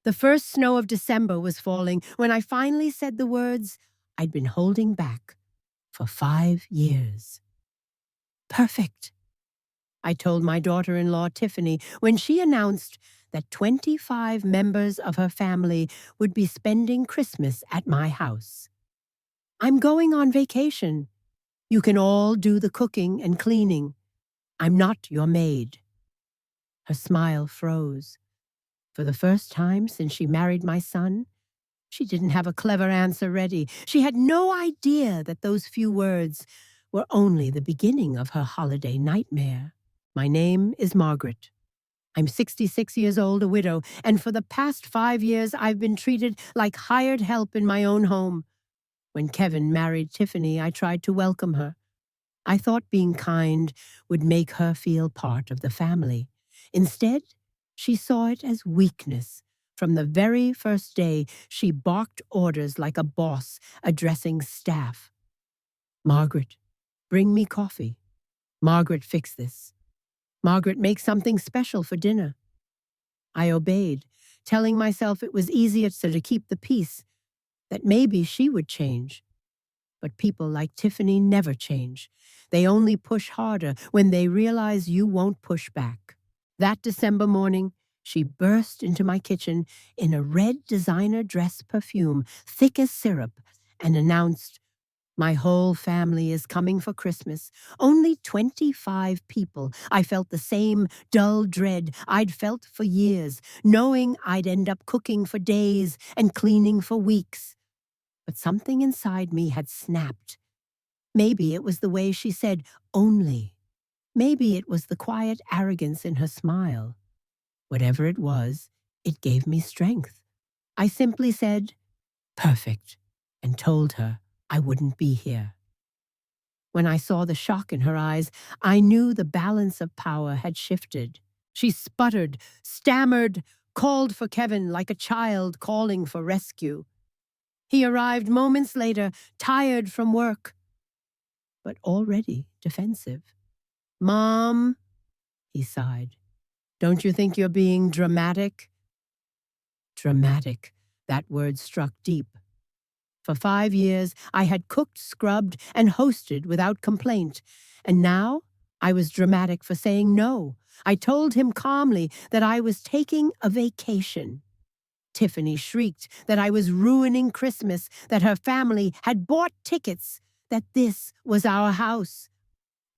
The first snow of December was falling when I finally said the words I'd been holding back for 5 years. Perfect, I told my daughter-in-law Tiffany when she announced that 25 members of her family would be spending Christmas at my house. I'm going on vacation. You can all do the cooking and cleaning. I'm not your maid. Her smile froze. For the first time since she married my son, she didn't have a clever answer ready. She had no idea that those few words were only the beginning of her holiday nightmare. My name is Margaret. I'm 66 years old, a widow, and for the past 5 years I've been treated like hired help in my own home. When Kevin married Tiffany, I tried to welcome her. I thought being kind would make her feel part of the family. Instead, she saw it as weakness. From the very first day, she barked orders like a boss addressing staff. Margaret, bring me coffee. Margaret, fix this. Margaret, make something special for dinner. I obeyed, telling myself it was easier to keep the peace, that maybe she would change. But people like Tiffany never change. They only push harder when they realize you won't push back. That December morning, she burst into my kitchen in a red designer dress perfume, thick as syrup, and announced, "My whole family is coming for Christmas. Only 25 people." I felt the same dull dread I'd felt for years, knowing I'd end up cooking for days and cleaning for weeks. But something inside me had snapped. Maybe it was the way she said only. Maybe it was the quiet arrogance in her smile. Whatever it was, it gave me strength. I simply said, "Perfect," and told her I wouldn't be here. When I saw the shock in her eyes, I knew the balance of power had shifted. She sputtered, stammered, called for Kevin like a child calling for rescue. He arrived moments later, tired from work, but already defensive. "Mom," he sighed, "don't you think you're being dramatic?" Dramatic. That word struck deep. For 5 years, I had cooked, scrubbed, and hosted without complaint, and now I was dramatic for saying no. I told him calmly that I was taking a vacation. Tiffany shrieked that I was ruining Christmas, that her family had bought tickets, that this was our house.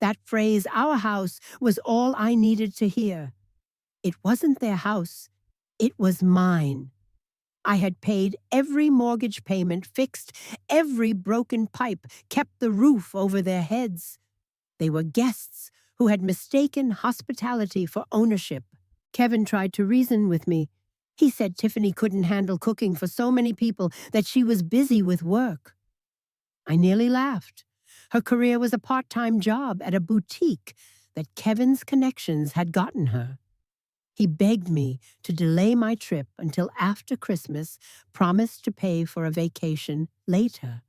That phrase, our house, was all I needed to hear. It wasn't their house. It was mine. I had paid every mortgage payment, fixed every broken pipe, kept the roof over their heads. They were guests who had mistaken hospitality for ownership. Kevin tried to reason with me. He said Tiffany couldn't handle cooking for so many people, that she was busy with work. I nearly laughed. Her career was a part-time job at a boutique that Kevin's connections had gotten her. He begged me to delay my trip until after Christmas, promised to pay for a vacation later.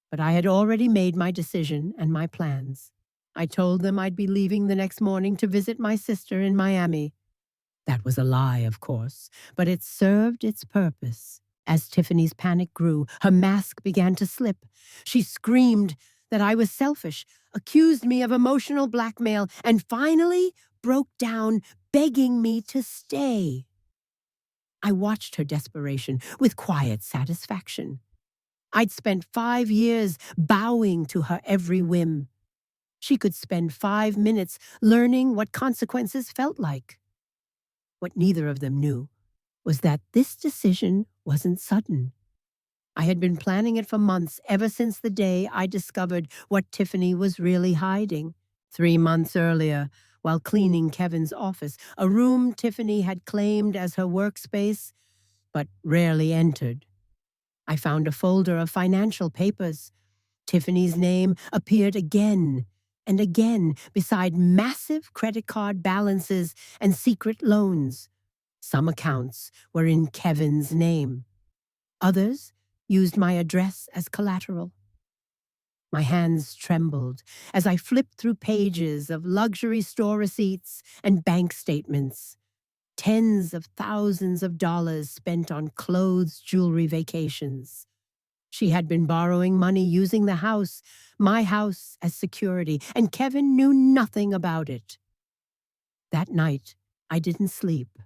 But I had already made my decision and my plans. I told them I'd be leaving the next morning to visit my sister in Miami. That was a lie, of course, but it served its purpose. As Tiffany's panic grew, her mask began to slip. She screamed that I was selfish, accused me of emotional blackmail, and finally broke down, begging me to stay. I watched her desperation with quiet satisfaction. I'd spent 5 years bowing to her every whim. She could spend 5 minutes learning what consequences felt like. What neither of them knew was that this decision wasn't sudden. I had been planning it for months, ever since the day I discovered what Tiffany was really hiding. 3 months earlier, while cleaning Kevin's office, a room Tiffany had claimed as her workspace, but rarely entered, I found a folder of financial papers. Tiffany's name appeared again and again beside massive credit card balances and secret loans. Some accounts were in Kevin's name. Others used my address as collateral. My hands trembled as I flipped through pages of luxury store receipts and bank statements. Tens of thousands of dollars spent on clothes, jewelry, vacations. She had been borrowing money using the house, my house, as security, and Kevin knew nothing about it. That night, I didn't sleep.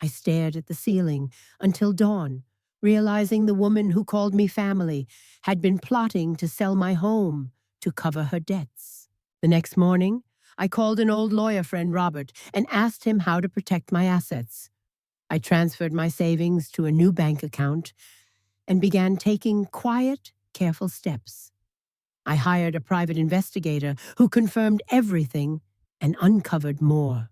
I stared at the ceiling until dawn, realizing the woman who called me family had been plotting to sell my home to cover her debts. The next morning, I called an old lawyer friend, Robert, and asked him how to protect my assets. I transferred my savings to a new bank account and began taking quiet, careful steps. I hired a private investigator who confirmed everything and uncovered more.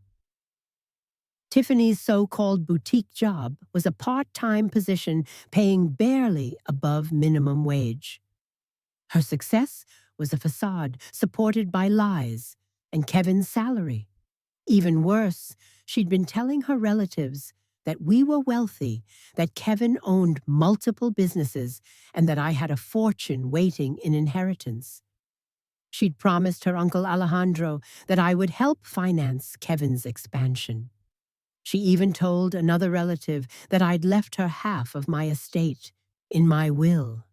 Tiffany's so-called boutique job was a part-time position paying barely above minimum wage. Her success was a facade supported by lies and Kevin's salary. Even worse, she'd been telling her relatives that we were wealthy, that Kevin owned multiple businesses, and that I had a fortune waiting in inheritance. She'd promised her uncle Alejandro that I would help finance Kevin's expansion. She even told another relative that I'd left her half of my estate in my will.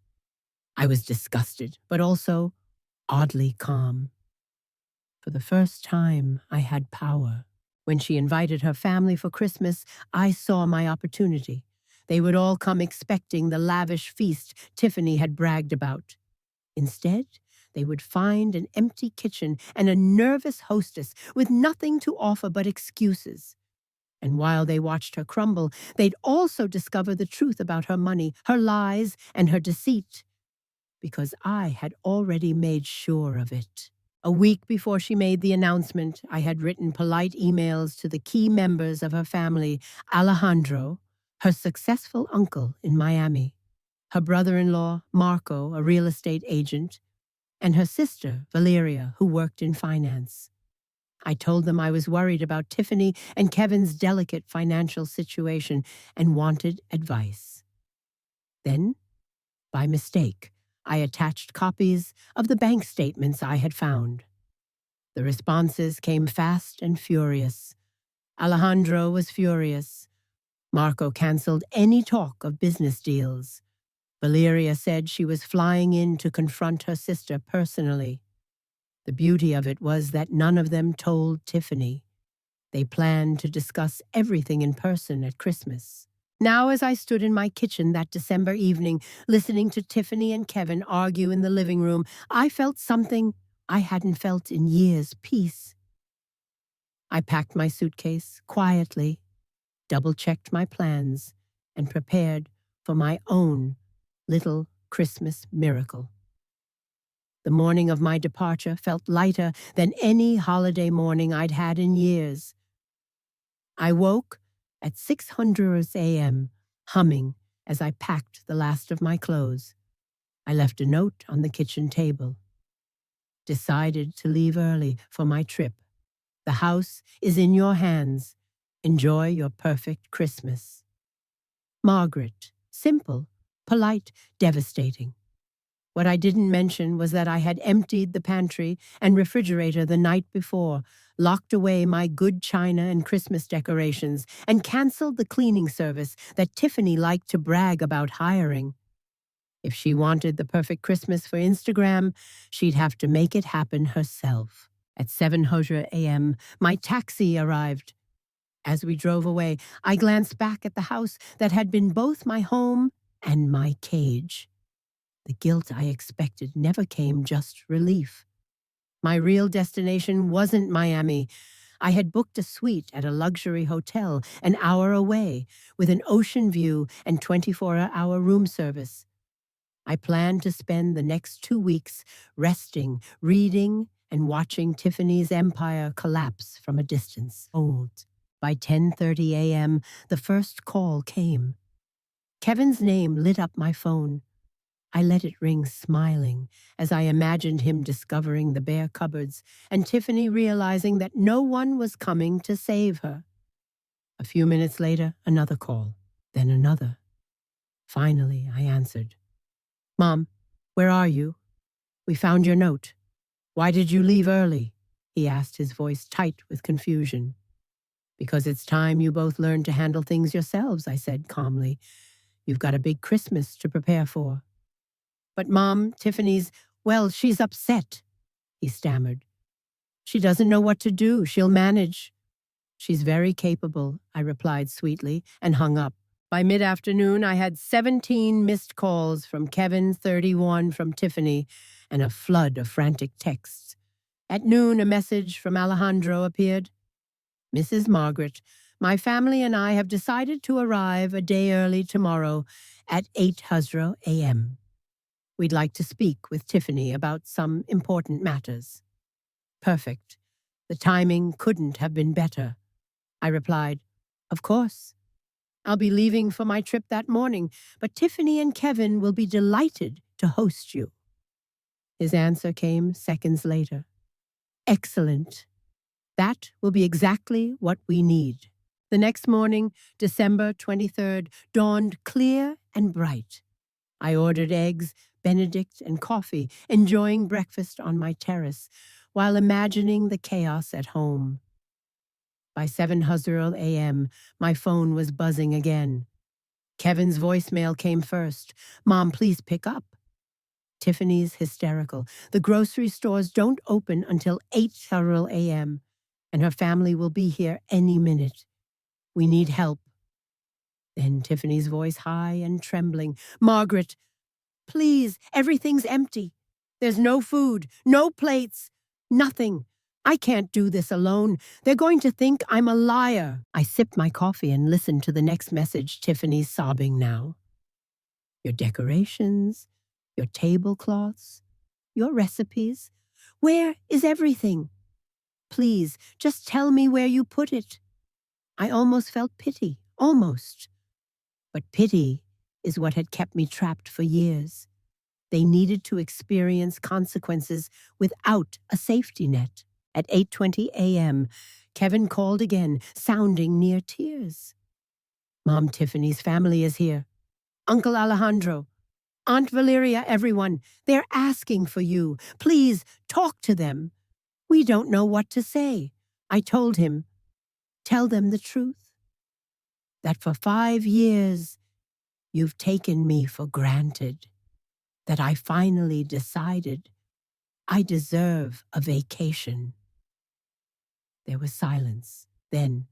I was disgusted, but also oddly calm. For the first time, I had power. When she invited her family for Christmas, I saw my opportunity. They would all come expecting the lavish feast Tiffany had bragged about. Instead, they would find an empty kitchen and a nervous hostess with nothing to offer but excuses. And while they watched her crumble, they'd also discover the truth about her money, her lies, and her deceit. Because I had already made sure of it. A week before she made the announcement, I had written polite emails to the key members of her family, Alejandro, her successful uncle in Miami, her brother-in-law, Marco, a real estate agent, and her sister, Valeria, who worked in finance. I told them I was worried about Tiffany and Kevin's delicate financial situation and wanted advice. Then, by mistake, I attached copies of the bank statements I had found. The responses came fast and furious. Alejandro was furious. Marco canceled any talk of business deals. Valeria said she was flying in to confront her sister personally. The beauty of it was that none of them told Tiffany. They planned to discuss everything in person at Christmas. Now, as I stood in my kitchen that December evening, listening to Tiffany and Kevin argue in the living room, I felt something I hadn't felt in years: peace. I packed my suitcase quietly, double-checked my plans, and prepared for my own little Christmas miracle. The morning of my departure felt lighter than any holiday morning I'd had in years. I woke at 6:00 a.m., humming as I packed the last of my clothes. I left a note on the kitchen table. Decided to leave early for my trip. The house is in your hands. Enjoy your perfect Christmas. Margaret. Simple, polite, devastating. What I didn't mention was that I had emptied the pantry and refrigerator the night before, locked away my good china and Christmas decorations, and canceled the cleaning service that Tiffany liked to brag about hiring. If she wanted the perfect Christmas for Instagram, she'd have to make it happen herself. At 7:00 a.m., my taxi arrived. As we drove away, I glanced back at the house that had been both my home and my cage. The guilt I expected never came, just relief. My real destination wasn't Miami. I had booked a suite at a luxury hotel an hour away with an ocean view and 24-hour room service. I planned to spend the next 2 weeks resting, reading, and watching Tiffany's empire collapse from a distance. By 10:30 a.m., the first call came. Kevin's name lit up my phone. I let it ring smiling as I imagined him discovering the bare cupboards and Tiffany realizing that no one was coming to save her. A few minutes later, another call, then another. Finally, I answered. "Mom, where are you? We found your note. Why did you leave early?" he asked, his voice tight with confusion. Because it's time you both learned to handle things yourselves, I said calmly. You've got a big Christmas to prepare for. But Mom, Tiffany's, well, she's upset, he stammered. She doesn't know what to do. She'll manage. She's very capable, I replied sweetly, and hung up. By mid-afternoon, I had 17 missed calls from Kevin, 31 from Tiffany, and a flood of frantic texts. At noon, a message from Alejandro appeared. Mrs. Margaret, my family and I have decided to arrive a day early tomorrow at 8:00 a.m. We'd like to speak with Tiffany about some important matters. Perfect. The timing couldn't have been better. I replied, Of course. I'll be leaving for my trip that morning, but Tiffany and Kevin will be delighted to host you. His answer came seconds later. Excellent. That will be exactly what we need. The next morning, December 23rd, dawned clear and bright. I ordered eggs, Benedict, and coffee, enjoying breakfast on my terrace, while imagining the chaos at home. By 7:00 a.m., my phone was buzzing again. Kevin's voicemail came first. Mom, please pick up. Tiffany's hysterical. The grocery stores don't open until 8:00 a.m., and her family will be here any minute. We need help. Then Tiffany's voice high and trembling. Margaret, please, everything's empty. There's no food, no plates, nothing. I can't do this alone. They're going to think I'm a liar. I sipped my coffee and listened to the next message. Tiffany's sobbing now. Your decorations, your tablecloths, your recipes. Where is everything? Please, just tell me where you put it. I almost felt pity, almost. But pity is what had kept me trapped for years. They needed to experience consequences without a safety net. At 8:20 a.m., Kevin called again, sounding near tears. Mom Tiffany's family is here. Uncle Alejandro, Aunt Valeria, everyone, they're asking for you. Please talk to them. We don't know what to say. I told him, tell them the truth. That for 5 years, you've taken me for granted. That I finally decided I deserve a vacation. There was silence. Then,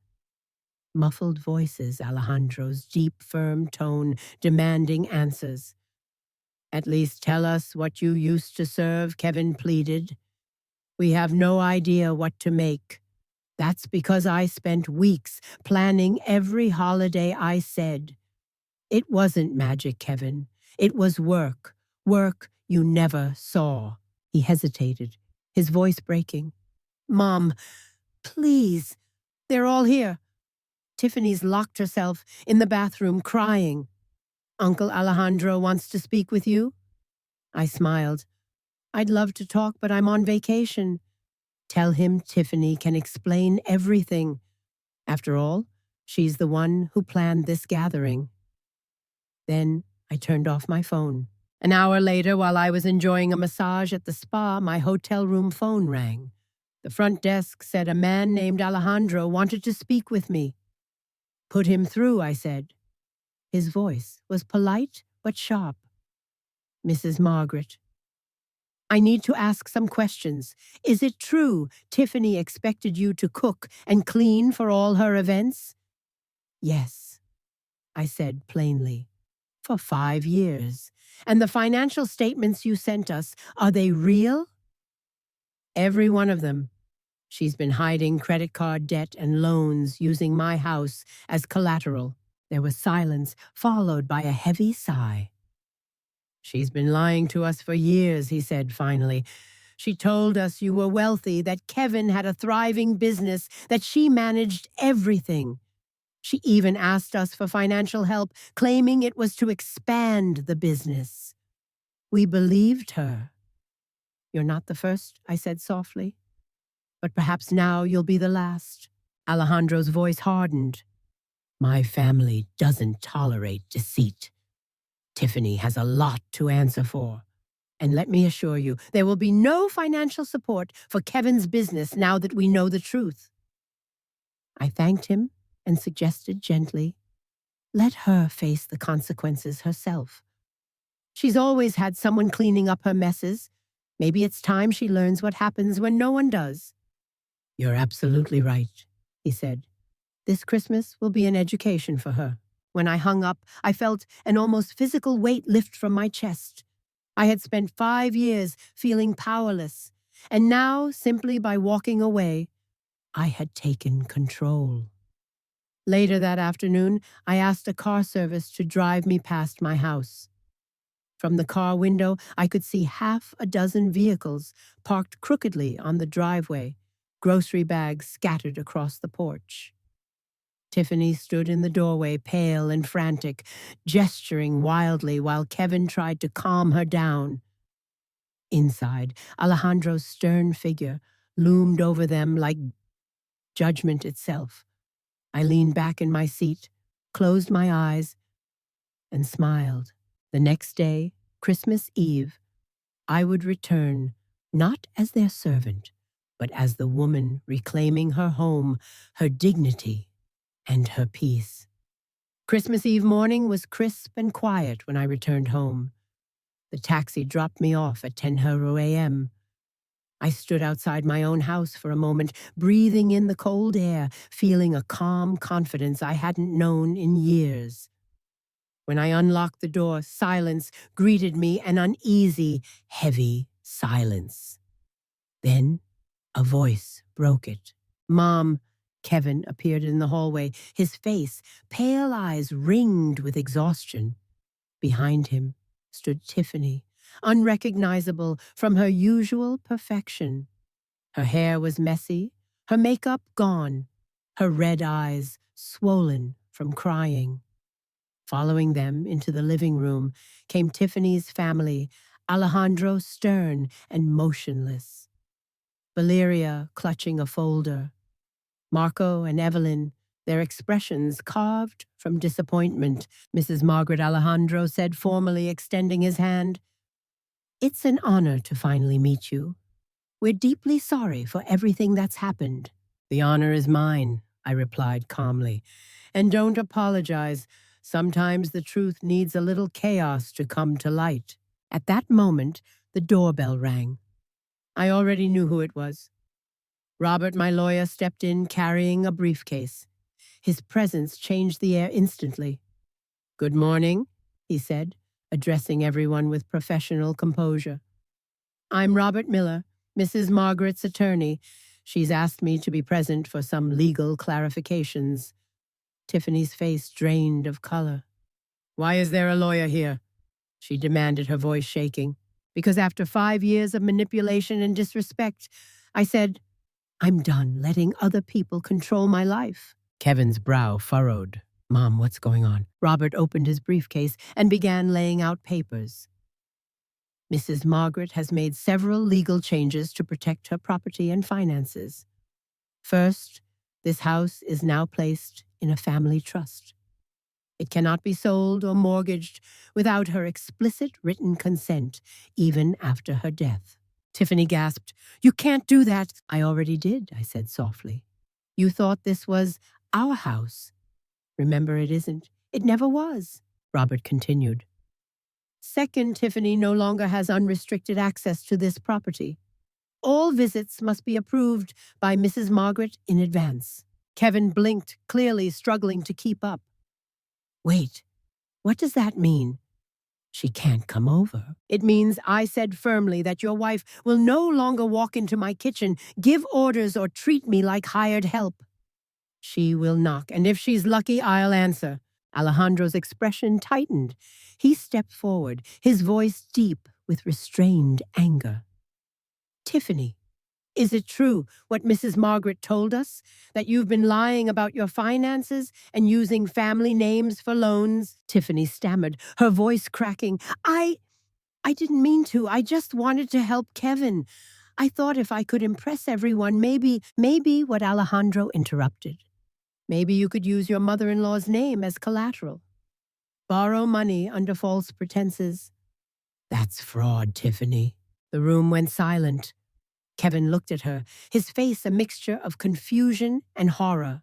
muffled voices, Alejandro's deep, firm tone demanding answers. At least tell us what you used to serve, Kevin pleaded. We have no idea what to make. That's because I spent weeks planning every holiday I said. It wasn't magic, Kevin. It was work. Work you never saw. He hesitated, his voice breaking. Mom, please. They're all here. Tiffany's locked herself in the bathroom crying. Uncle Alejandro wants to speak with you? I smiled. I'd love to talk, but I'm on vacation. Tell him Tiffany can explain everything. After all, she's the one who planned this gathering. Then I turned off my phone. An hour later, while I was enjoying a massage at the spa, my hotel room phone rang. The front desk said a man named Alejandro wanted to speak with me. Put him through, I said. His voice was polite but sharp. Mrs. Margaret. I need to ask some questions. Is it true Tiffany expected you to cook and clean for all her events? Yes, I said plainly. For 5 years. And the financial statements you sent us, are they real? Every one of them. She's been hiding credit card debt and loans using my house as collateral. There was silence, followed by a heavy sigh. She's been lying to us for years, he said finally. She told us you were wealthy, that Kevin had a thriving business, that she managed everything. She even asked us for financial help, claiming it was to expand the business. We believed her. You're not the first, I said softly. But perhaps now you'll be the last. Alejandro's voice hardened. My family doesn't tolerate deceit. Tiffany has a lot to answer for. And let me assure you, there will be no financial support for Kevin's business now that we know the truth. I thanked him and suggested gently, let her face the consequences herself. She's always had someone cleaning up her messes. Maybe it's time she learns what happens when no one does. You're absolutely right, he said. This Christmas will be an education for her. When I hung up, I felt an almost physical weight lift from my chest. I had spent 5 years feeling powerless, and now, simply by walking away, I had taken control. Later that afternoon, I asked a car service to drive me past my house. From the car window, I could see half a dozen vehicles parked crookedly on the driveway, grocery bags scattered across the porch. Tiffany stood in the doorway, pale and frantic, gesturing wildly while Kevin tried to calm her down. Inside, Alejandro's stern figure loomed over them like judgment itself. I leaned back in my seat, closed my eyes, and smiled. The next day, Christmas Eve, I would return, not as their servant, but as the woman reclaiming her home, her dignity, and her peace. Christmas Eve morning was crisp and quiet when I returned home. The taxi dropped me off at 10:00 a.m. I stood outside my own house for a moment, breathing in the cold air, feeling a calm confidence I hadn't known in years. When I unlocked the door, silence greeted me, an uneasy, heavy silence. Then a voice broke it. Mom, Kevin appeared in the hallway, his face, pale eyes ringed with exhaustion. Behind him stood Tiffany, unrecognizable from her usual perfection. Her hair was messy, her makeup gone, her red eyes swollen from crying. Following them into the living room came Tiffany's family, Alejandro stern and motionless, Valeria clutching a folder, Marco and Evelyn, their expressions carved from disappointment. Mrs. Margaret Alejandro said formally, extending his hand, "It's an honor to finally meet you. We're deeply sorry for everything that's happened." "The honor is mine," I replied calmly. "And don't apologize. Sometimes the truth needs a little chaos to come to light." At that moment, the doorbell rang. I already knew who it was. Robert, my lawyer, stepped in carrying a briefcase. His presence changed the air instantly. "Good morning," he said, addressing everyone with professional composure. "I'm Robert Miller, Mrs. Margaret's attorney. She's asked me to be present for some legal clarifications." Tiffany's face drained of color. "Why is there a lawyer here?" she demanded, her voice shaking. "Because after 5 years of manipulation and disrespect, I said, I'm done letting other people control my life." Kevin's brow furrowed. "Mom, what's going on?" Robert opened his briefcase and began laying out papers. "Mrs. Margaret has made several legal changes to protect her property and finances. First, this house is now placed in a family trust. It cannot be sold or mortgaged without her explicit written consent, even after her death." Tiffany gasped. "You can't do that." "I already did," I said softly. "You thought this was our house. Remember, it isn't. It never was," Robert continued. "Second, Tiffany no longer has unrestricted access to this property. All visits must be approved by Mrs. Margaret in advance." Kevin blinked, clearly struggling to keep up. "Wait, what does that mean?" "She can't come over." "It means I said firmly that your wife will no longer walk into my kitchen, give orders, or treat me like hired help. She will knock, and if she's lucky, I'll answer." Alejandro's expression tightened. He stepped forward, his voice deep with restrained anger. "Tiffany, is it true what Mrs. Margaret told us, that you've been lying about your finances and using family names for loans?" Tiffany stammered, her voice cracking. I didn't mean to. I just wanted to help Kevin. I thought if I could impress everyone, maybe what Alejandro interrupted. "Maybe you could use your mother-in-law's name as collateral. Borrow money under false pretenses." "That's fraud, Tiffany." The room went silent. Kevin looked at her, his face a mixture of confusion and horror.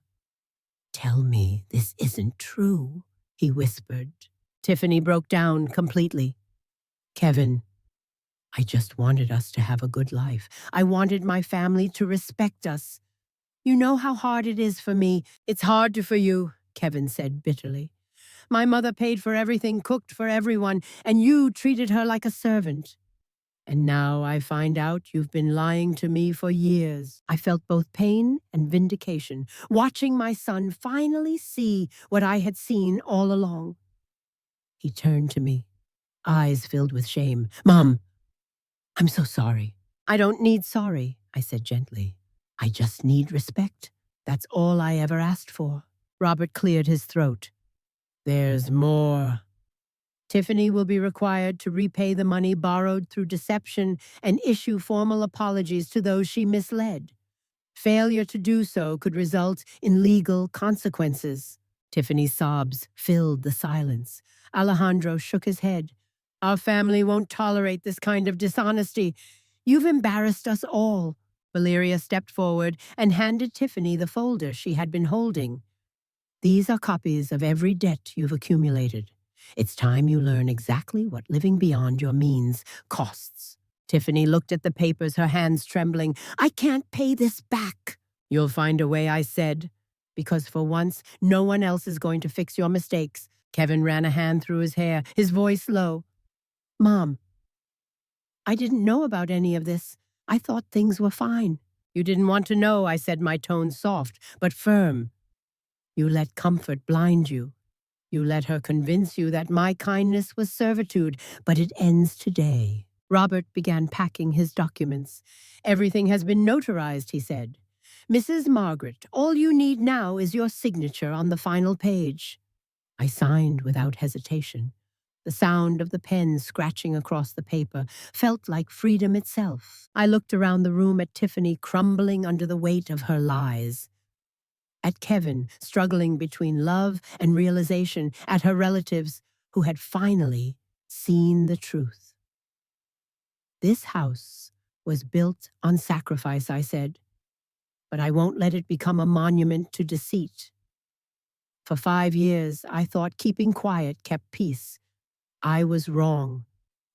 Tell me this isn't true, he whispered. Tiffany broke down completely. Kevin, I just wanted us to have a good life. I wanted my family to respect us. You know how hard it is for me. It's hard for you, Kevin said bitterly. My mother paid for everything, cooked for everyone, and you treated her like a servant. And now I find out you've been lying to me for years. I felt both pain and vindication, watching my son finally see what I had seen all along. He turned to me, eyes filled with shame. Mom, I'm so sorry. I don't need sorry, I said gently. I just need respect. That's all I ever asked for. Robert cleared his throat. There's more. Tiffany will be required to repay the money borrowed through deception and issue formal apologies to those she misled. Failure to do so could result in legal consequences. Tiffany's sobs filled the silence. Alejandro shook his head. Our family won't tolerate this kind of dishonesty. You've embarrassed us all. Valeria stepped forward and handed Tiffany the folder she had been holding. These are copies of every debt you've accumulated. It's time you learn exactly what living beyond your means costs. Tiffany looked at the papers, her hands trembling. I can't pay this back. You'll find a way, I said. Because for once, no one else is going to fix your mistakes. Kevin ran a hand through his hair, his voice low. Mom, I didn't know about any of this. I thought things were fine. You didn't want to know, I said, my tone soft but firm. You let comfort blind you. You let her convince you that my kindness was servitude, but it ends today. Robert began packing his documents. Everything has been notarized, he said. Mrs. Margaret, all you need now is your signature on the final page. I signed without hesitation. The sound of the pen scratching across the paper felt like freedom itself. I looked around the room at Tiffany crumbling under the weight of her lies. At Kevin, struggling between love and realization, at her relatives who had finally seen the truth. This house was built on sacrifice, I said, but I won't let it become a monument to deceit. For 5 years, I thought keeping quiet kept peace. I was wrong.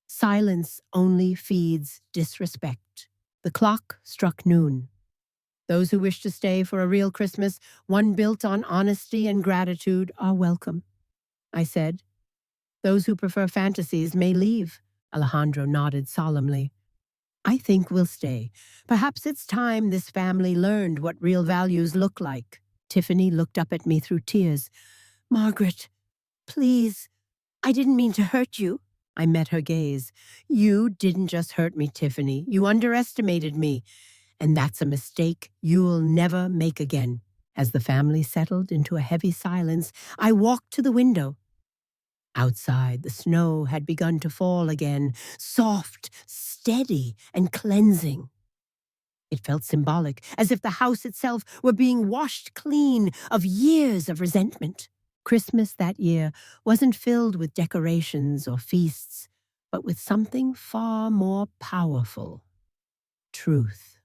Silence only feeds disrespect. The clock struck noon. Those who wish to stay for a real Christmas, one built on honesty and gratitude, are welcome, I said. Those who prefer fantasies may leave. Alejandro nodded solemnly. I think we'll stay. Perhaps it's time this family learned what real values look like. Tiffany looked up at me through tears. Margaret, please, I didn't mean to hurt you. I met her gaze. You didn't just hurt me, Tiffany. You underestimated me. And that's a mistake you'll never make again. As the family settled into a heavy silence, I walked to the window. Outside, the snow had begun to fall again, soft, steady, and cleansing. It felt symbolic, as if the house itself were being washed clean of years of resentment. Christmas that year wasn't filled with decorations or feasts, but with something far more powerful: truth.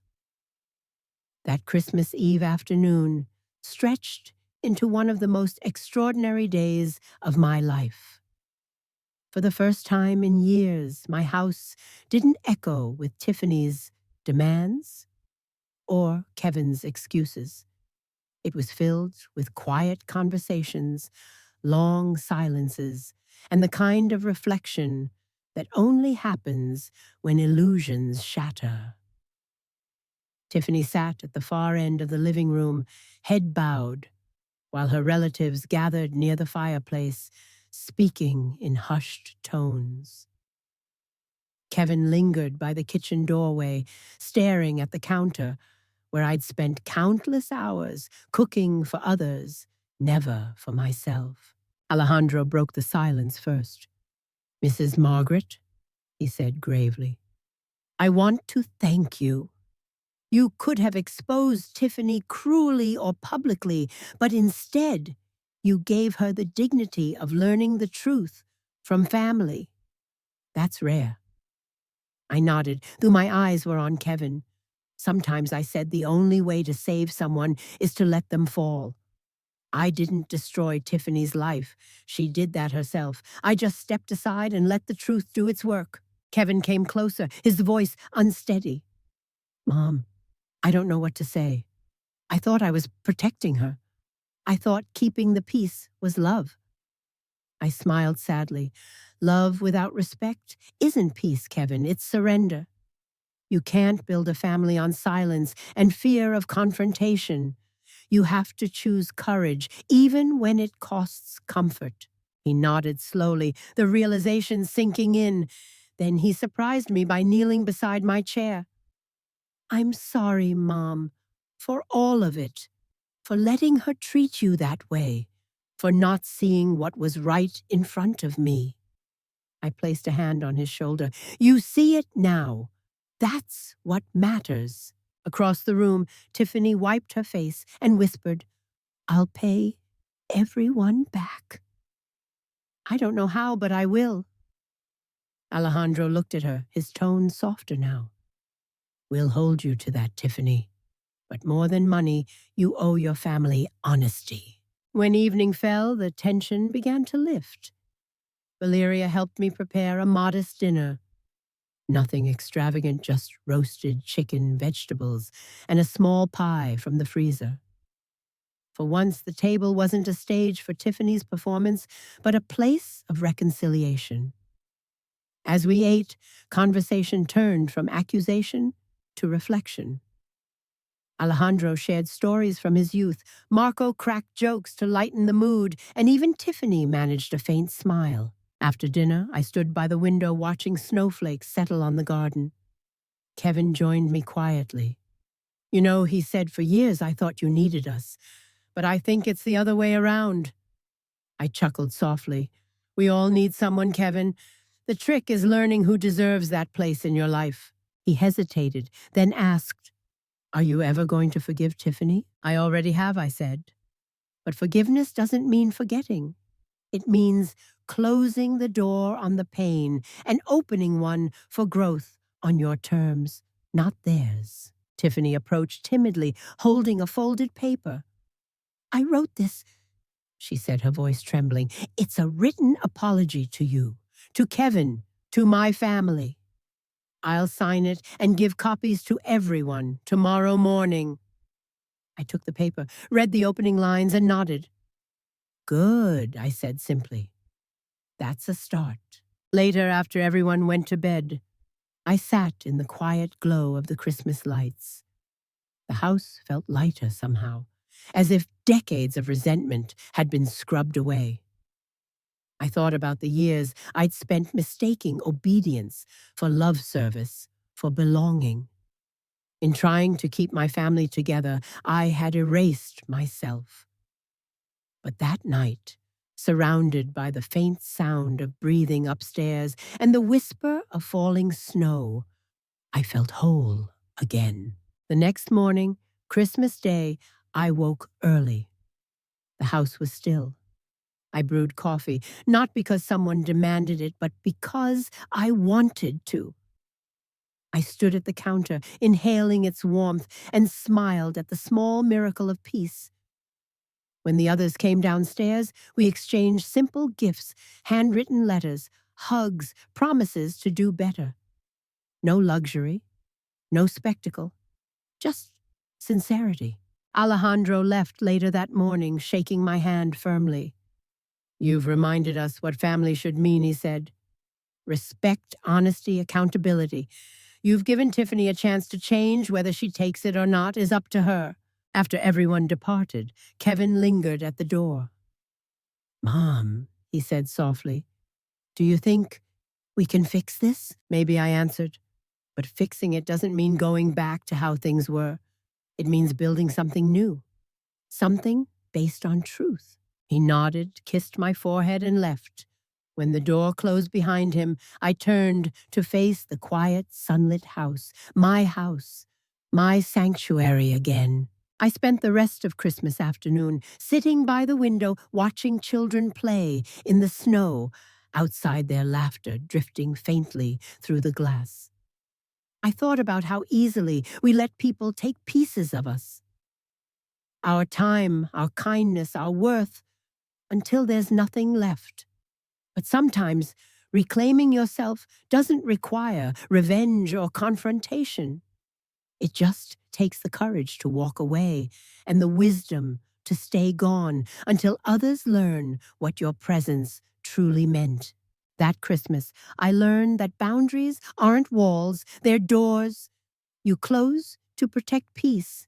That Christmas Eve afternoon stretched into one of the most extraordinary days of my life. For the first time in years, my house didn't echo with Tiffany's demands or Kevin's excuses. It was filled with quiet conversations, long silences, and the kind of reflection that only happens when illusions shatter. Tiffany sat at the far end of the living room, head bowed, while her relatives gathered near the fireplace, speaking in hushed tones. Kevin lingered by the kitchen doorway, staring at the counter, where I'd spent countless hours cooking for others, never for myself. Alejandro broke the silence first. Mrs. Margaret, he said gravely, I want to thank you. You could have exposed Tiffany cruelly or publicly, but instead, you gave her the dignity of learning the truth from family. That's rare. I nodded, though my eyes were on Kevin. Sometimes I said the only way to save someone is to let them fall. I didn't destroy Tiffany's life. She did that herself. I just stepped aside and let the truth do its work. Kevin came closer, his voice unsteady. Mom, I don't know what to say. I thought I was protecting her. I thought keeping the peace was love. I smiled sadly. Love without respect isn't peace, Kevin. It's surrender. You can't build a family on silence and fear of confrontation. You have to choose courage, even when it costs comfort. He nodded slowly, the realization sinking in. Then he surprised me by kneeling beside my chair. I'm sorry, Mom, for all of it, for letting her treat you that way, for not seeing what was right in front of me. I placed a hand on his shoulder. You see it now. That's what matters. Across the room, Tiffany wiped her face and whispered, I'll pay everyone back. I don't know how, but I will. Alejandro looked at her, his tone softer now. We'll hold you to that, Tiffany. But more than money, you owe your family honesty. When evening fell, the tension began to lift. Valeria helped me prepare a modest dinner. Nothing extravagant, just roasted chicken, vegetables, and a small pie from the freezer. For once, the table wasn't a stage for Tiffany's performance, but a place of reconciliation. As we ate, conversation turned from accusation to reflection. Alejandro shared stories from his youth, Marco cracked jokes to lighten the mood, and even Tiffany managed a faint smile. After dinner, I stood by the window watching snowflakes settle on the garden. Kevin joined me quietly. You know, he said, for years I thought you needed us, but I think it's the other way around. I chuckled softly. We all need someone, Kevin. The trick is learning who deserves that place in your life. He hesitated, then asked, Are you ever going to forgive Tiffany? I already have, I said. But forgiveness doesn't mean forgetting. It means closing the door on the pain and opening one for growth on your terms, not theirs. Tiffany approached timidly, holding a folded paper. I wrote this, she said, her voice trembling. It's a written apology to you, to Kevin, to my family. I'll sign it and give copies to everyone tomorrow morning. I took the paper, read the opening lines, and nodded. Good, I said simply. That's a start. Later, after everyone went to bed, I sat in the quiet glow of the Christmas lights. The house felt lighter somehow, as if decades of resentment had been scrubbed away. I thought about the years I'd spent mistaking obedience for love service, for belonging. In trying to keep my family together, I had erased myself. But that night, surrounded by the faint sound of breathing upstairs and the whisper of falling snow, I felt whole again. The next morning, Christmas Day, I woke early. The house was still. I brewed coffee, not because someone demanded it, but because I wanted to. I stood at the counter, inhaling its warmth, and smiled at the small miracle of peace. When the others came downstairs, we exchanged simple gifts, handwritten letters, hugs, promises to do better. No luxury, no spectacle, just sincerity. Alejandro left later that morning, shaking my hand firmly. You've reminded us what family should mean, he said. Respect, honesty, accountability. You've given Tiffany a chance to change. Whether she takes it or not is up to her. After everyone departed, Kevin lingered at the door. Mom, he said softly, do you think we can fix this? Maybe, I answered. But fixing it doesn't mean going back to how things were. It means building something new. Something based on truth. He nodded, kissed my forehead, and left. When the door closed behind him, I turned to face the quiet, sunlit house, my sanctuary again. I spent the rest of Christmas afternoon sitting by the window watching children play in the snow, outside their laughter drifting faintly through the glass. I thought about how easily we let people take pieces of us. our time, our kindness, our worth, until there's nothing left. But sometimes reclaiming yourself doesn't require revenge or confrontation. It just takes the courage to walk away and the wisdom to stay gone until others learn what your presence truly meant. That Christmas, I learned that boundaries aren't walls, they're doors you close to protect peace.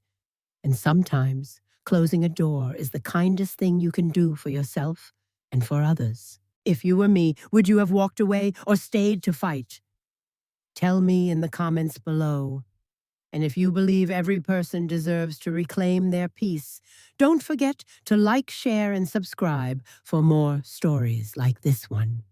And sometimes closing a door is the kindest thing you can do for yourself and for others. If you were me, would you have walked away or stayed to fight? Tell me in the comments below. And if you believe every person deserves to reclaim their peace, don't forget to like, share, and subscribe for more stories like this one.